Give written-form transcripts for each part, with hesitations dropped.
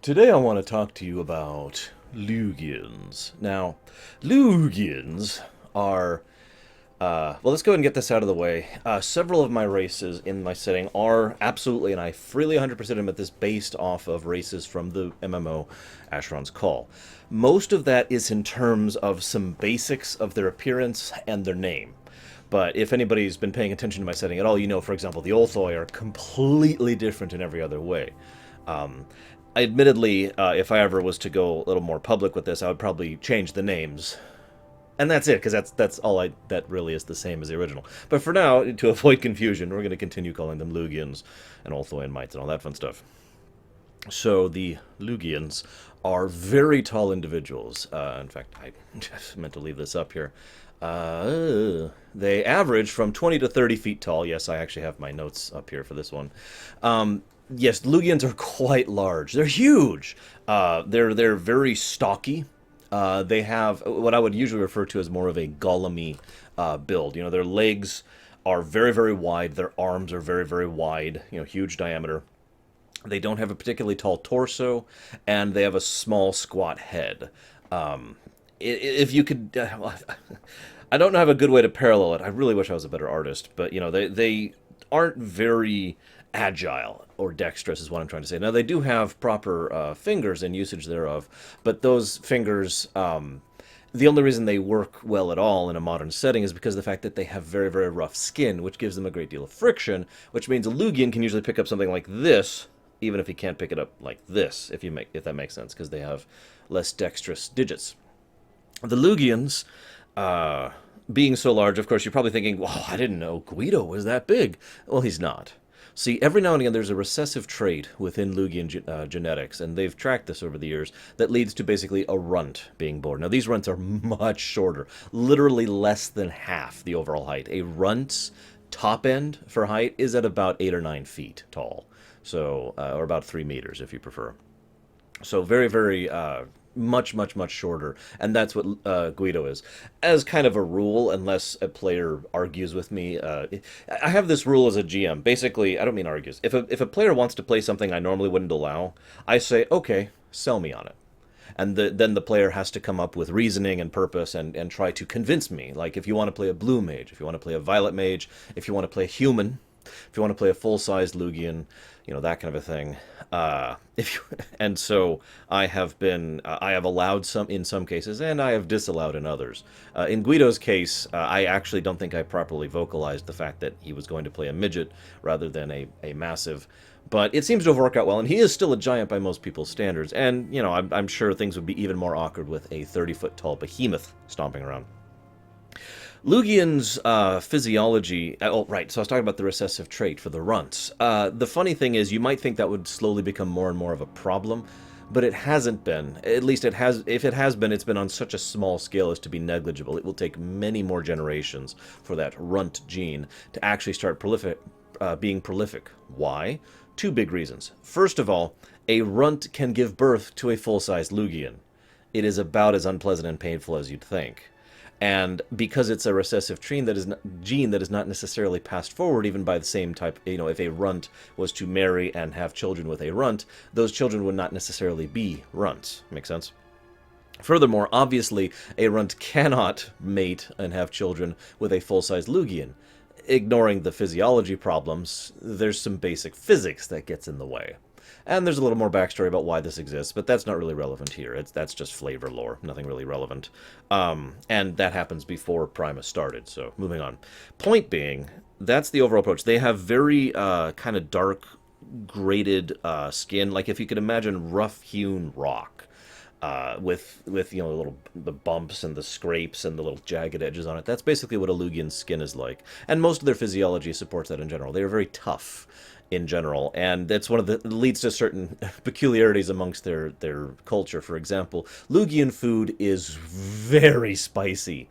Today I want to talk to you about Lugians. Now, Lugians are, well, let's go ahead and get this out of the way. Several of my races in my setting are absolutely, and I freely 100% admit this, based off of races from the MMO Asheron's Call. Most of that is in terms of some basics of their appearance and their name. But if anybody's been paying attention to my setting at all, you know, for example, the Olthoi are completely different in every other way. Um, Admittedly, if I ever was to go a little more public with this, I would probably change the names, and that's it, because that's all that really is the same as the original. But for now, to avoid confusion, we're going to continue calling them Lugians and Olthoan mites and all that fun stuff. So the Lugians are very tall individuals. In fact, I just meant to leave this up here. They average from 20 to 30 feet tall. Yes, I actually have my notes up here for this one. Yes, Lugians are quite large. They're huge. They're very stocky. They have what I would usually refer to as more of a golem-y build. You know, their legs are very, very wide. Their arms are very, very wide. You know, huge diameter. They don't have a particularly tall torso, and they have a small, squat head. If you could, I don't have a good way to parallel it. I really wish I was a better artist, but you know, they aren't very agile or dexterous is what I'm trying to say. Now they do have proper fingers and usage thereof, but those fingers, the only reason they work well at all in a modern setting is because of the fact that they have very, very rough skin, which gives them a great deal of friction, which means a Lugian can usually pick up something like this, even if he can't pick it up like this, if that makes sense, because they have less dexterous digits. The Lugians, being so large, of course, you're probably thinking, "Wow, I didn't know Guido was that big." Well, he's not. See, every now and again, there's a recessive trait within Lugian genetics, and they've tracked this over the years, that leads to basically a runt being born. Now, these runts are much shorter, literally less than half the overall height. A runt's top end for height is at about 8 or 9 feet tall, so or about 3 meters if you prefer. So very, very much, much, much shorter, and that's what Guido is. As kind of a rule, unless a player argues with me, I have this rule as a GM. Basically, I don't mean argues. If a player wants to play something I normally wouldn't allow, I say, okay, sell me on it. And then the player has to come up with reasoning and purpose and try to convince me. Like, if you want to play a blue mage, if you want to play a violet mage, if you want to play a human, if you want to play a full-sized Lugian, you know, that kind of a thing. If you, and so I have allowed some in some cases, and I have disallowed in others. In Guido's case, I actually don't think I properly vocalized the fact that he was going to play a midget rather than a massive. But it seems to have worked out well, and he is still a giant by most people's standards. And, you know, I'm sure things would be even more awkward with a 30-foot tall behemoth stomping around. Lugian's physiology. Oh, right. So I was talking about the recessive trait for the runts. The funny thing is, you might think that would slowly become more and more of a problem, but it hasn't been. At least it has. If it has been, it's been on such a small scale as to be negligible. It will take many more generations for that runt gene to actually start being prolific. Why? Two big reasons. First of all, a runt can give birth to a full-sized Lugian. It is about as unpleasant and painful as you'd think. And because it's a recessive gene that is not necessarily passed forward even by the same type, you know, if a runt was to marry and have children with a runt, those children would not necessarily be runts. Make sense? Furthermore, obviously, a runt cannot mate and have children with a full-size Lugian. Ignoring the physiology problems, there's some basic physics that gets in the way. And there's a little more backstory about why this exists, but that's not really relevant here. That's just flavor lore, nothing really relevant. And that happens before Primus started, so moving on. Point being, that's the overall approach. They have very kind of dark, graded skin, like if you could imagine rough-hewn rock. With you know the bumps and the scrapes and the little jagged edges on it. That's basically what a Lugian's skin is like, and most of their physiology supports that in general. They are very tough in general, and that's one of the leads to certain peculiarities amongst their culture. For example, Lugian food is very spicy,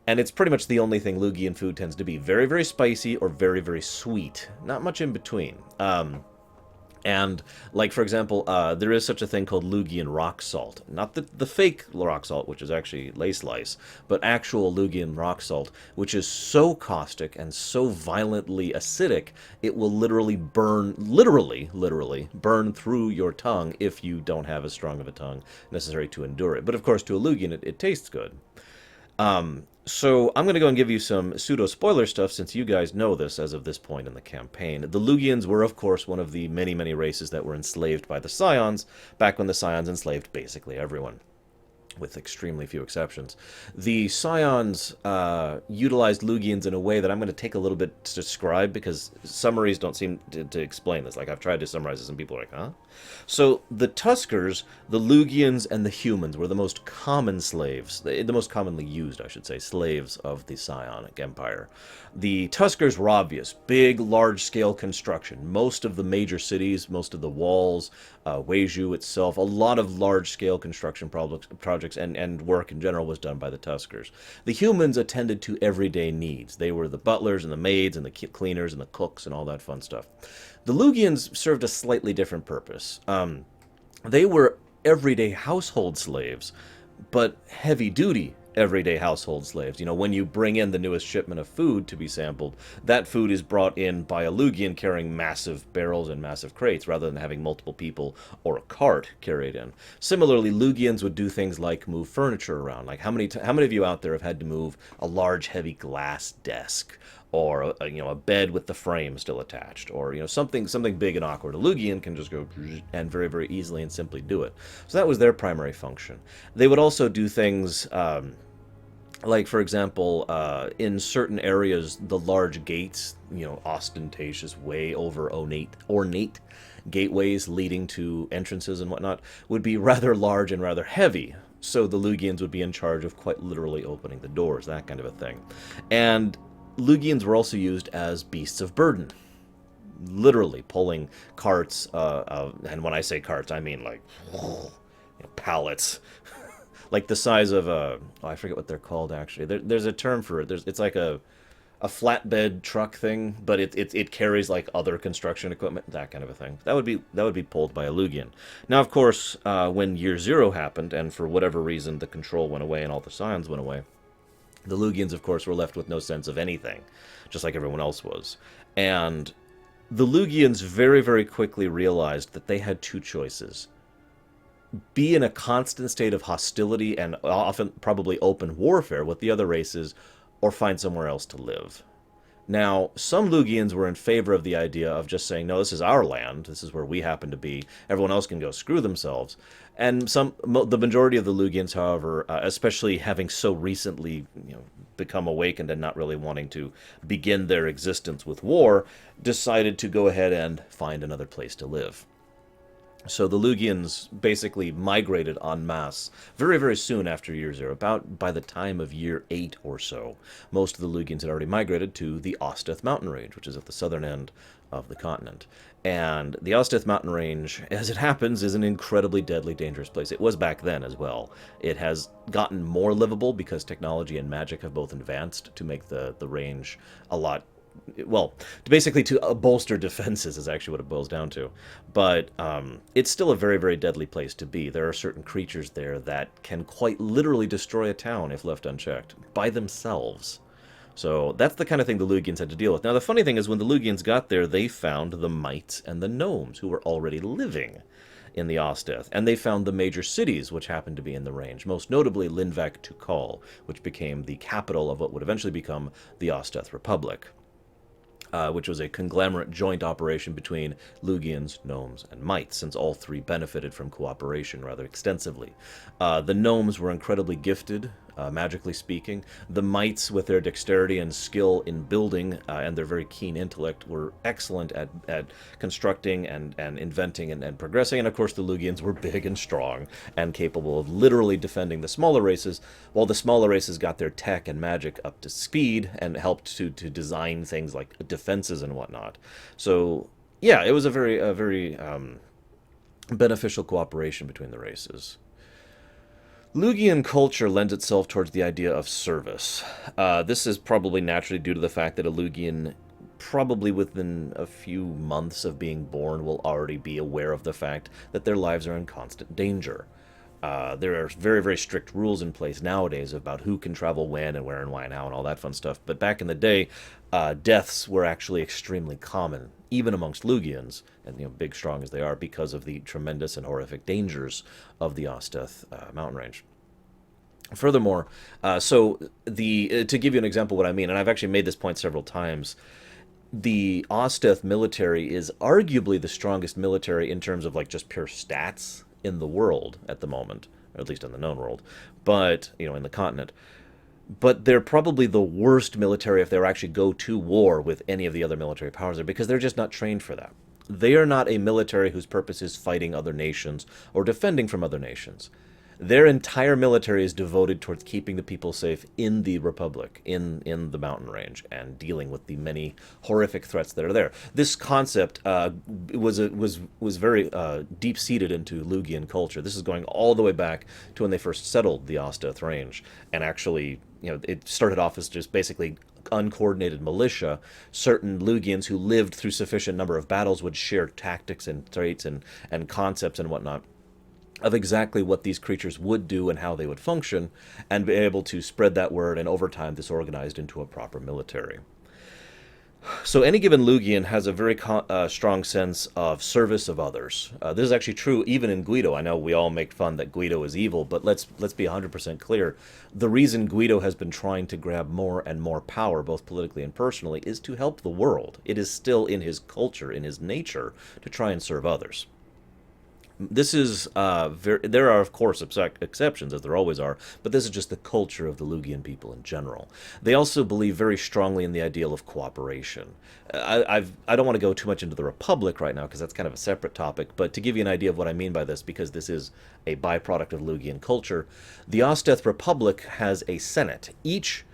and it's pretty much the only thing Lugian food tends to be: very, very spicy or very, very sweet. Not much in between. And, like, for example, there is such a thing called Lugian rock salt. Not the fake rock salt, which is actually lace lice, but actual Lugian rock salt, which is so caustic and so violently acidic, it will literally burn, literally burn through your tongue if you don't have as strong of a tongue necessary to endure it. But, of course, to a Lugian, it tastes good. So I'm going to go and give you some pseudo-spoiler stuff since you guys know this as of this point in the campaign. The Lugians were, of course, one of the many, many races that were enslaved by the Scions, back when the Scions enslaved basically everyone, with extremely few exceptions. The Scions utilized Lugians in a way that I'm going to take a little bit to describe because summaries don't seem to explain this. Like, I've tried to summarize this and people are like, huh? So, the Tuskers, the Lugians, and the humans were the most common slaves, the most commonly used, I should say, slaves of the Psionic Empire. The Tuskers were obvious. Big, large-scale construction. Most of the major cities, most of the walls, Weiju itself, a lot of large-scale construction projects and work in general was done by the Tuskers. The humans attended to everyday needs. They were the butlers and the maids and the cleaners and the cooks and all that fun stuff. The Lugians served a slightly different purpose. They were everyday household slaves, but heavy-duty everyday household slaves. You know, when you bring in the newest shipment of food to be sampled, that food is brought in by a Lugian carrying massive barrels and massive crates rather than having multiple people or a cart carried in. Similarly, Lugians would do things like move furniture around. Like how many of you out there have had to move a large heavy glass desk, or a bed with the frame still attached, or something big and awkward? A Lugian can just go and very, very easily and simply do it. So that was their primary function. They would also do things like, for example, in certain areas, the large gates, ostentatious, way over ornate gateways leading to entrances and whatnot, would be rather large and rather heavy. So the Lugians would be in charge of quite literally opening the doors, that kind of a thing. And Lugians were also used as beasts of burden, literally pulling carts, and when I say carts, I mean like pallets, like the size of I forget what they're called actually. There's a term for it. It's like a flatbed truck thing, but it carries like other construction equipment, that kind of a thing. That would be pulled by a Lugian. Now, of course, when Year Zero happened, and for whatever reason the control went away and all the Scions went away, the Lugians, of course, were left with no sense of anything, just like everyone else was. And the Lugians very, very quickly realized that they had two choices. Be in a constant state of hostility and often probably open warfare with the other races, or find somewhere else to live. Now, some Lugians were in favor of the idea of just saying, no, this is our land, this is where we happen to be, everyone else can go screw themselves. And the majority of the Lugians, however, especially having so recently become awakened and not really wanting to begin their existence with war, decided to go ahead and find another place to live. So the Lugians basically migrated en masse very, very soon after Year Zero. About by the time of Year 8 or so, most of the Lugians had already migrated to the Osteth mountain range, which is at the southern end of the continent. And the Osteth mountain range, as it happens, is an incredibly deadly, dangerous place. It was back then as well. It has gotten more livable because technology and magic have both advanced to make the range a lot, well, basically to bolster defenses is actually what it boils down to. But it's still a very, very deadly place to be. There are certain creatures there that can quite literally destroy a town if left unchecked, by themselves. So that's the kind of thing the Lugians had to deal with. Now, the funny thing is, when the Lugians got there, they found the mites and the gnomes, who were already living in the Osteth, and they found the major cities which happened to be in the range, most notably Linvac Tukal, which became the capital of what would eventually become the Osteth Republic. Which was a conglomerate joint operation between Lugians, gnomes, and mites, since all three benefited from cooperation rather extensively. The gnomes were incredibly gifted, magically speaking. The mites, with their dexterity and skill in building and their very keen intellect, were excellent at constructing and inventing and progressing. And of course, the Lugians were big and strong and capable of literally defending the smaller races, while the smaller races got their tech and magic up to speed and helped to design things like defenses and whatnot. So yeah, it was a very beneficial cooperation between the races. Lugian culture lends itself towards the idea of service. This is probably naturally due to the fact that a Lugian probably within a few months of being born, will already be aware of the fact that their lives are in constant danger. There are very, very strict rules in place nowadays about who can travel when and where and why and how and all that fun stuff. But back in the day, deaths were actually extremely common, even amongst Lugians, and big, strong as they are, because of the tremendous and horrific dangers of the Osteth mountain range. Furthermore, to give you an example of what I mean, and I've actually made this point several times, the Osteth military is arguably the strongest military in terms of like just pure stats in the world at the moment, or at least in the known world, but in the continent. But they're probably the worst military if they were actually go to war with any of the other military powers there, because they're just not trained for that. They are not a military whose purpose is fighting other nations or defending from other nations. Their entire military is devoted towards keeping the people safe in the Republic, in the mountain range, and dealing with the many horrific threats that are there. This concept was very deep seated into Lugian culture. This is going all the way back to when they first settled the Osteth range, and actually, it started off as just basically uncoordinated militia. Certain Lugians who lived through sufficient number of battles would share tactics and traits and concepts and whatnot of exactly what these creatures would do and how they would function, and be able to spread that word, and over time this organized into a proper military. So any given Lugian has a very strong sense of service of others. This is actually true even in Guido. I know we all make fun that Guido is evil, but let's be 100% clear. The reason Guido has been trying to grab more and more power, both politically and personally, is to help the world. It is still in his culture, in his nature, to try and serve others. This is there are of course exceptions, as there always are, but this is just the culture of the Lugian people in general. They also believe very strongly in the ideal of cooperation. I don't want to go too much into the Republic right now because that's kind of a separate topic, but to give you an idea of what I mean by this, because this is a byproduct of Lugian culture, the Osteth Republic has a senate. Each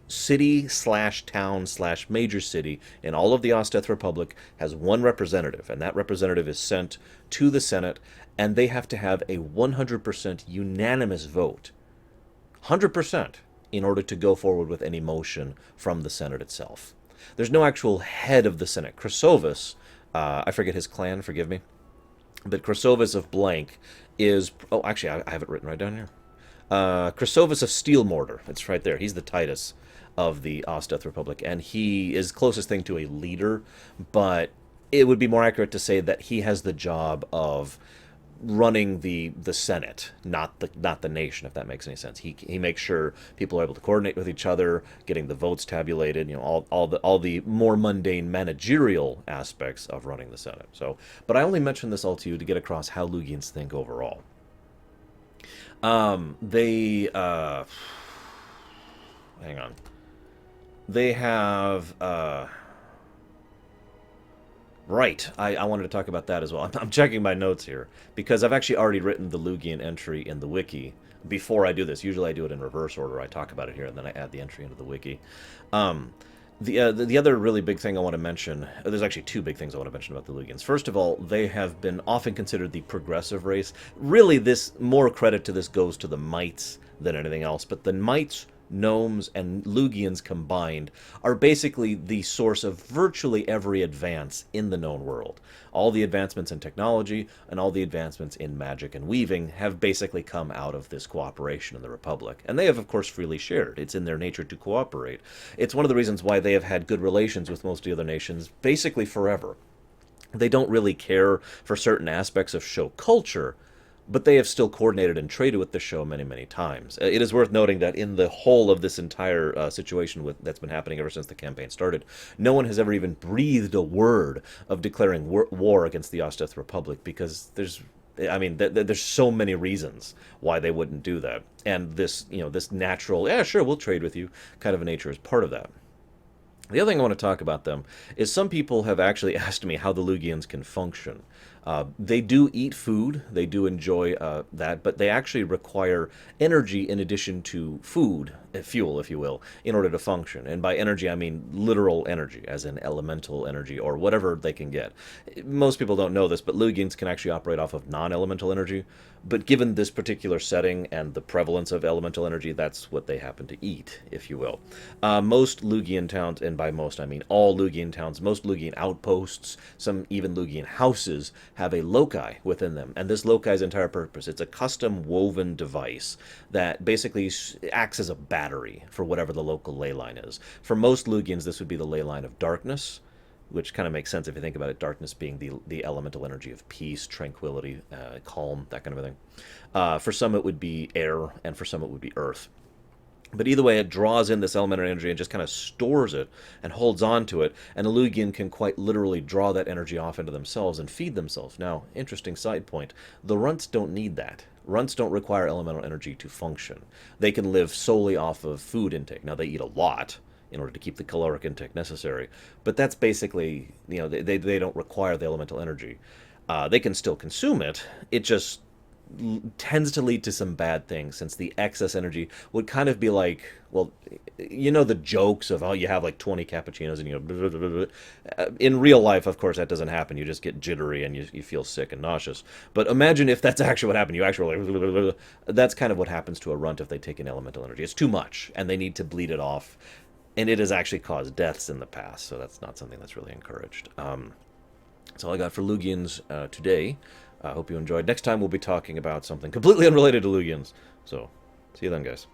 city slash town slash major city in all of the Osteth Republic has one representative, and that representative is sent to the Senate, and they have to have a 100% unanimous vote. 100% in order to go forward with any motion from the Senate itself. There's no actual head of the Senate. Chrysovis, I forget his clan, forgive me, but Chrysovis of blank is... Oh, actually, I have it written right down here. Chrysovis of Steel Mortar. It's right there. He's the Titus of the Osteth Republic, and he is closest thing to a leader, but it would be more accurate to say that he has the job of running the Senate, not the nation, if that makes any sense. He makes sure people are able to coordinate with each other, getting the votes tabulated, all the more mundane managerial aspects of running the Senate. So, but I only mention this all to you to get across how Lugians think overall. Hang on. They have, right, I wanted to talk about that as well. I'm checking my notes here, because I've actually already written the Lugian entry in the wiki before I do this. Usually I do it in reverse order. I talk about it here, and then I add the entry into the wiki. The other really big thing I want to mention, there's actually two big things I want to mention about the Lugians. First of all, they have been often considered the progressive race. Really, more credit to this goes to the Mites than anything else, but the Mites, Gnomes, and Lugians combined are basically the source of virtually every advance in the known world. All the advancements in technology and all the advancements in magic and weaving have basically come out of this cooperation in the Republic. And they have, of course, freely shared. It's in their nature to cooperate. It's one of the reasons why they have had good relations with most of the other nations basically forever. They don't really care for certain aspects of show culture, but they have still coordinated and traded with the show many, many times. It is worth noting that in the whole of this entire situation that's been happening ever since the campaign started, no one has ever even breathed a word of declaring war against the Osteth Republic, because there's so many reasons why they wouldn't do that. And this natural, yeah, sure, we'll trade with you kind of a nature is part of that. The other thing I want to talk about them is some people have actually asked me how the Lugians can function. They do eat food, they do enjoy that, but they actually require energy in addition to food, fuel, if you will, in order to function. And by energy, I mean literal energy, as in elemental energy or whatever they can get. Most people don't know this, but Lugians can actually operate off of non-elemental energy. But given this particular setting and the prevalence of elemental energy, that's what they happen to eat, if you will. Most Lugian towns, and by most I mean all Lugian towns, most Lugian outposts, some even Lugian houses, have a loci within them. And this loci's entire purpose, it's a custom woven device that basically acts as a battery for whatever the local ley line is. For most Lugians, this would be the ley line of darkness, which kind of makes sense if you think about it, darkness being the elemental energy of peace, tranquility, calm, that kind of a thing. For some it would be air, and for some it would be earth. But either way, it draws in this elemental energy and just kind of stores it and holds on to it, and a Lugian can quite literally draw that energy off into themselves and feed themselves. Now, interesting side point, the runts don't need that. Runts don't require elemental energy to function. They can live solely off of food intake. Now, they eat a lot, in order to keep the caloric intake necessary. But that's basically, they don't require the elemental energy. They can still consume it. It just tends to lead to some bad things, since the excess energy would kind of be like, well, the jokes of how you have like 20 cappuccinos and blah, blah, blah, blah. In real life, of course, that doesn't happen. You just get jittery and you feel sick and nauseous. But imagine if that's actually what happened. You actually like, blah, blah, blah. That's kind of what happens to a runt if they take in elemental energy. It's too much, and they need to bleed it off. And it has actually caused deaths in the past, so that's not something that's really encouraged. That's all I got for Lugians today. I hope you enjoyed. Next time we'll be talking about something completely unrelated to Lugians. So, see you then, guys.